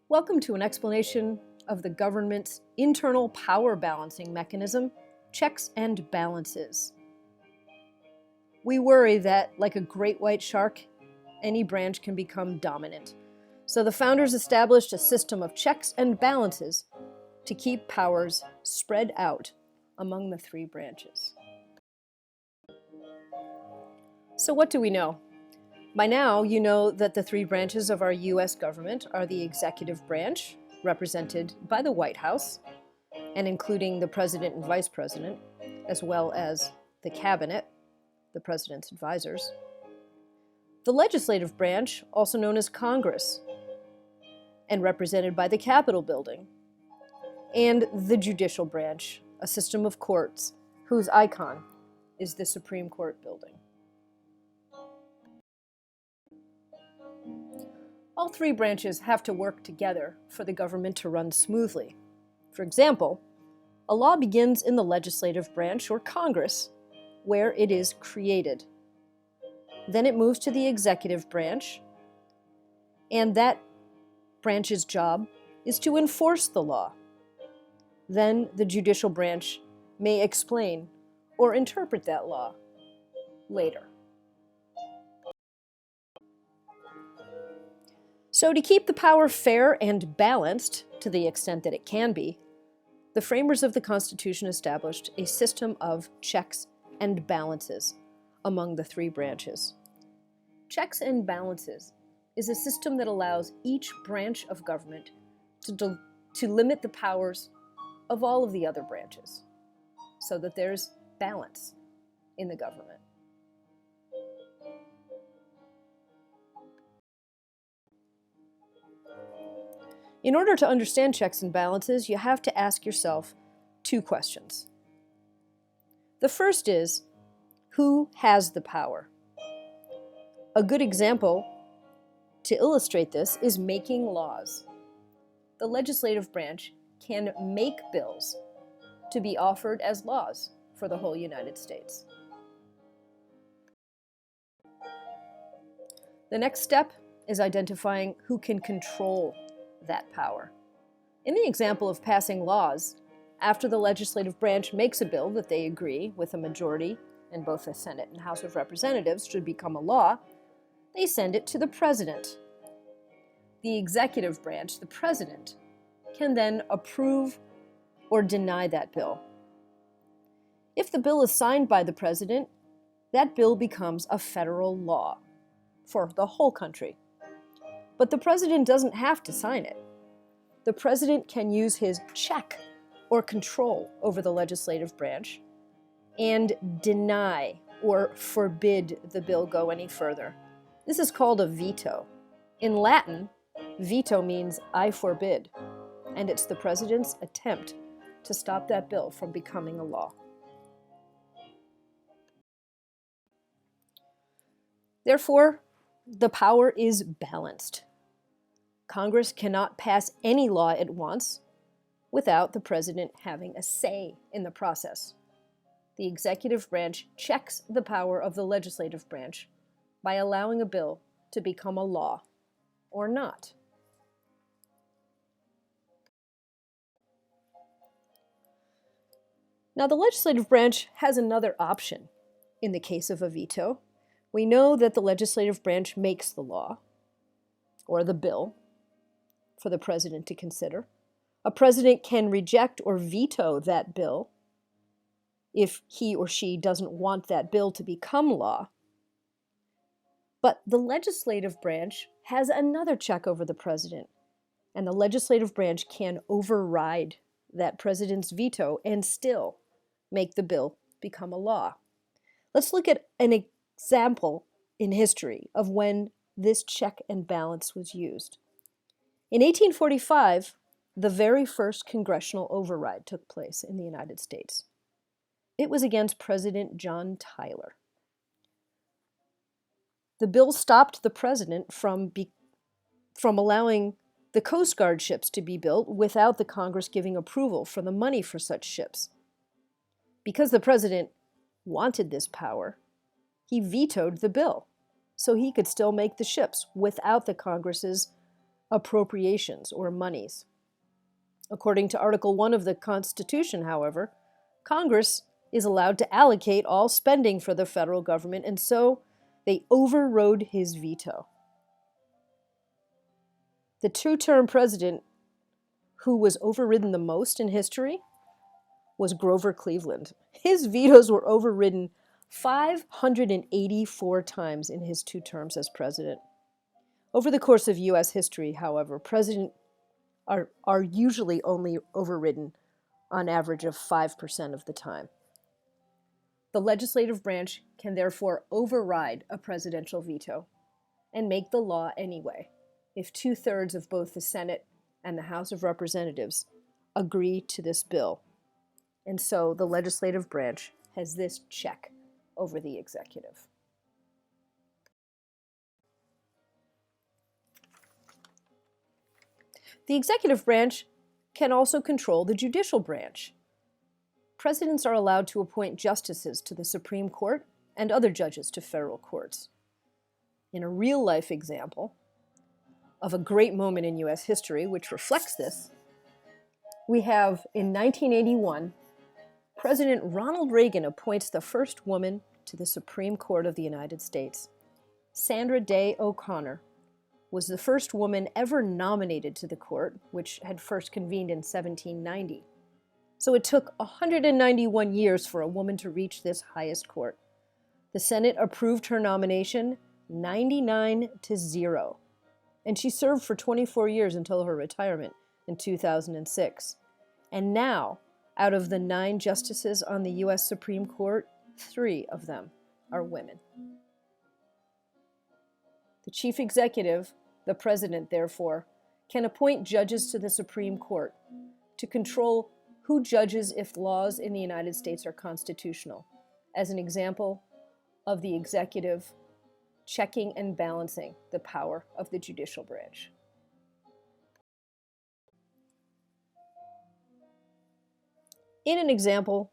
Welcome to an explanation of the government's internal power balancing mechanism, checks and balances. We worry that, like a great white shark, any branch can become dominant. So the founders established a system of checks and balances to keep powers spread out among the three branches. So what do we know? By now, you know that the three branches of our U.S. government are the executive branch, represented by the White House, and including the president and vice president, as well as the cabinet, the president's advisors. The legislative branch, also known as Congress, and represented by the Capitol building. And the judicial branch, a system of courts whose icon is the Supreme Court building. All three branches have to work together for the government to run smoothly. For example, a law begins in the legislative branch, or Congress, where it is created. Then it moves to the executive branch, and that branch's job is to enforce the law. Then the judicial branch may explain or interpret that law later. So to keep the power fair and balanced, to the extent that it can be, the framers of the Constitution established a system of checks and balances among the three branches. Checks and balances is a system that allows each branch of government to limit the powers of all of the other branches, so that there's balance in the government. In order to understand checks and balances, you have to ask yourself two questions. The first is, who has the power? A good example to illustrate this is making laws. The legislative branch can make bills to be offered as laws for the whole United States. The next step is identifying who can control that power. In the example of passing laws, after the legislative branch makes a bill that they agree with a majority in both the Senate and House of Representatives should become a law, they send it to the president. The executive branch, the president, can then approve or deny that bill. If the bill is signed by the president, that bill becomes a federal law for the whole country. But the president doesn't have to sign it. The president can use his check or control over the legislative branch and deny or forbid the bill go any further. This is called a veto. In Latin, veto means I forbid, and it's the president's attempt to stop that bill from becoming a law. Therefore, the power is balanced. Congress cannot pass any law it wants without the president having a say in the process. The executive branch checks the power of the legislative branch by allowing a bill to become a law or not. Now, the legislative branch has another option in the case of a veto. We know that the legislative branch makes the law or the bill for the president to consider. A president can reject or veto that bill if he or she doesn't want that bill to become law. But the legislative branch has another check over the president, and the legislative branch can override that president's veto and still make the bill become a law. Let's look at an example in history of when this check and balance was used. In 1845, the very first congressional override took place in the United States. It was against President John Tyler. The bill stopped the president from allowing the Coast Guard ships to be built without the Congress giving approval for the money for such ships. Because the president wanted this power, he vetoed the bill, so he could still make the ships without the Congress's appropriations or monies. According to Article 1 of the Constitution, however, Congress is allowed to allocate all spending for the federal government, and so they overrode his veto. The two-term president who was overridden the most in history was Grover Cleveland. His vetoes were overridden 584 times in his 2 terms as president. Over the course of U.S. history, however, presidents are usually only overridden on average of 5% of the time. The legislative branch can therefore override a presidential veto and make the law anyway if 2/3 of both the Senate and the House of Representatives agree to this bill. And so the legislative branch has this check over the executive. The executive branch can also control the judicial branch. Presidents are allowed to appoint justices to the Supreme Court and other judges to federal courts. In a real-life example of a great moment in U.S. history which reflects this, we have in 1981, President Ronald Reagan appoints the first woman to the Supreme Court of the United States. Sandra Day O'Connor was the first woman ever nominated to the court, which had first convened in 1790. So it took 191 years for a woman to reach this highest court. The Senate approved her nomination 99-0, and she served for 24 years until her retirement in 2006. And now, out of the 9 justices on the U.S. Supreme Court, 3 of them are women. The chief executive, the president, therefore, can appoint judges to the Supreme Court to control who judges if laws in the United States are constitutional, as an example of the executive checking and balancing the power of the judicial branch. In an example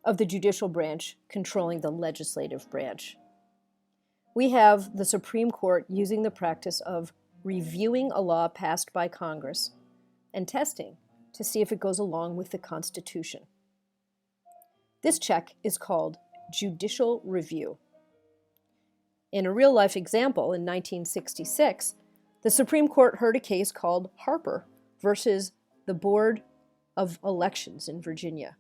of the judicial branch controlling the legislative branch, we have the Supreme Court using the practice of reviewing a law passed by Congress and testing to see if it goes along with the Constitution. This check is called judicial review. In a real-life example, in 1966, the Supreme Court heard a case called Harper versus the Board of Elections in Virginia.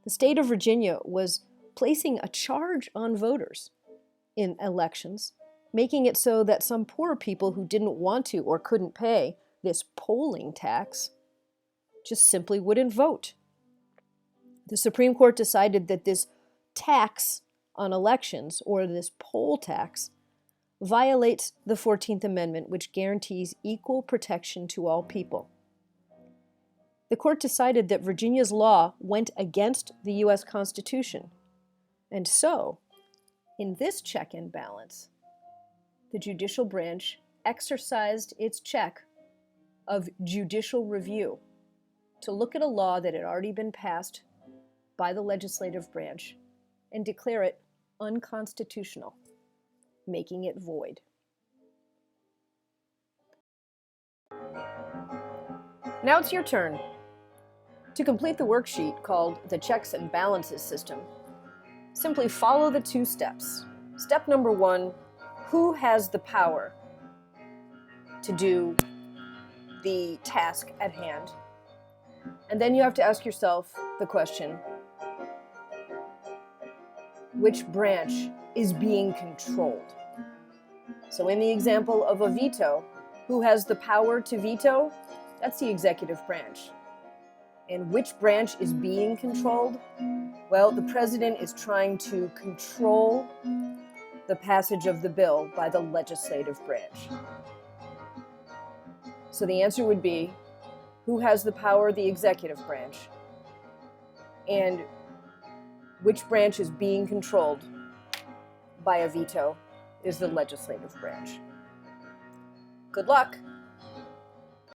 The state of Virginia was placing a charge on voters in elections, making it so that some poor people who didn't want to or couldn't pay this polling tax just simply wouldn't vote. The Supreme Court decided that this tax on elections, or this poll tax, violates the 14th Amendment, which guarantees equal protection to all people. The court decided that Virginia's law went against the U.S. Constitution. And so, in this check and balance, the judicial branch exercised its check of judicial review to look at a law that had already been passed by the legislative branch and declare it unconstitutional, making it void. Now it's your turn. To complete the worksheet called the Checks and Balances System, simply follow the 2 steps. Step number 1, who has the power to do the task at hand? And then you have to ask yourself the question, which branch is being controlled? So in the example of a veto, who has the power to veto? That's the executive branch. And which branch is being controlled? Well, the president is trying to control the passage of the bill by the legislative branch. So the answer would be, who has the power? The executive branch. And which branch is being controlled by a veto is the legislative branch. Good luck.